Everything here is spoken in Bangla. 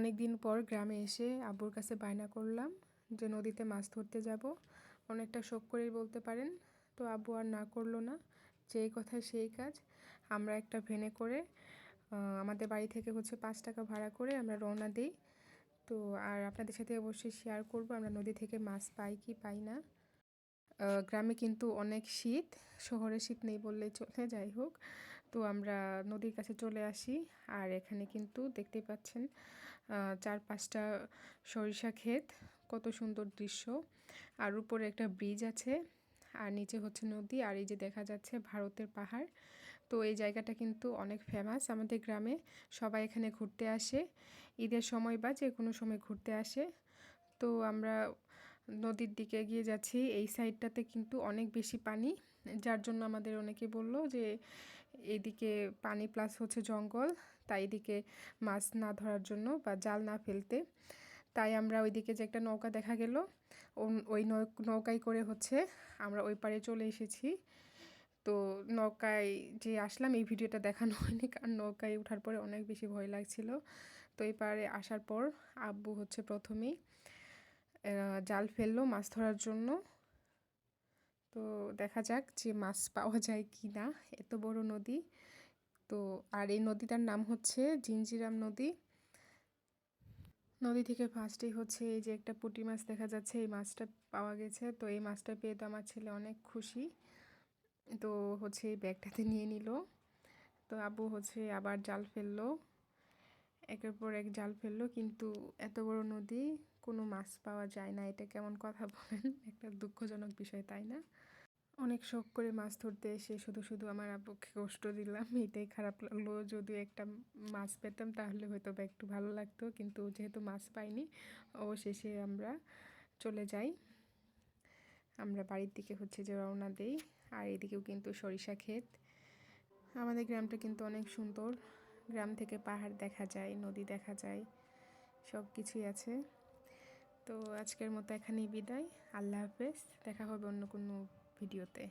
অনেক দিন পর গ্রামে এসে আব্বুর কাছে বায়না করলাম যে নদীতে মাছ ধরতে যাব। অনেকটা শখ করেই বলতে পারেন। তো আব্বু আর না করলো না, যেই কথা সেই কাজ। আমরা একটা ভ্যানে করে আমাদের বাড়ি থেকে 5 টাকা ভাড়া করে আমরা রওনা দিই। তো আর আপনাদের সাথে অবশ্যই শেয়ার করব আমরা নদী থেকে মাছ পাই কি পাই না। গ্রামে কিন্তু অনেক শীত, শহরে শীত নেই বললেই চলে, যাই হোক। তো আমরা নদীর কাছে চলে আসি। আর এখানে কিন্তু দেখতেই পাচ্ছেন 4-5টা সরিষা ক্ষেত, কত সুন্দর দৃশ্য। আর উপরে একটা ব্রিজ আছে, আর নিচে হচ্ছে নদী, আর এই যে দেখা যাচ্ছে ভারতের পাহাড়। তো এই জায়গাটা কিন্তু অনেক ফেমাস আমাদের গ্রামে। সবাই এখানে ঘুরতে আসে, ঈদের সময় বা যে কোনো সময় ঘুরতে আসে। তো আমরা নদীর দিকে এগিয়ে যাচ্ছি। এই সাইডটাতে কিন্তু অনেক বেশি পানি, যার জন্য আমাদের অনেকে বলল যে এদিকে পানি প্লাস হচ্ছে জঙ্গল, তাই এদিকে মাছ না ধরার জন্য বা জাল না ফেলতে। তাই আমরা ওইদিকে যে একটা নৌকা দেখা গেল, ওই নৌকায় করে হচ্ছে আমরা ওই পারে চলে এসেছি। তো নৌকায় যে আসলাম, এই ভিডিওটা দেখানো হয়নি কারণ নৌকায় ওঠার পরে অনেক বেশি ভয় লাগছিল। তো এই পারে আসার পর আব্বু হচ্ছে প্রথমেই জাল ফেললো মাছ ধরার জন্য। তো দেখা যাক যে মাছ পাওয়া যায় কি না, এত বড় নদী। তো আর এই নদীটার নাম হচ্ছে জিঞ্জিরাম নদী। নদী থেকে ফার্স্টেই হচ্ছে এই যে একটা পুঁটি মাছ দেখা যাচ্ছে, এই মাছটা পাওয়া গেছে। তো এই মাছটা পেয়ে তো আমার ছেলে অনেক খুশি। তো হচ্ছে এই ব্যাগটাতে নিয়ে নিল। তো আব্বু হচ্ছে আবার জাল ফেললো, একের পর এক জাল ফেললো, কিন্তু এত বড় নদী কোনো মাছ পাওয়া যায় না। এটা কেমন কথা বলেন, একটা দুঃখজনক বিষয়, তাই না? অনেক শখ করে মাছ ধরতে এসে শুধু শুধু আমার আব্বুকে কষ্ট দিলাম, এটাই খারাপ লাগলো। যদি একটা মাছ পেতাম তাহলে হয়তো বা একটু ভালো লাগতো, কিন্তু যেহেতু মাছ পাইনি, অবশেষে আমরা চলে যাই। আমরা বাড়ির দিকে হচ্ছে যে রওনা দেই। আর এদিকেও কিন্তু সরিষা ক্ষেত। আমাদের গ্রামটা কিন্তু অনেক সুন্দর, গ্রাম থেকে পাহাড় দেখা যায়, নদী দেখা যায়, সব কিছুই আছে। তো আজকের মতো এখানেই বিদায়, আল্লাহ হাফেজ, দেখা হবে অন্য কোনো ভিডিওতে।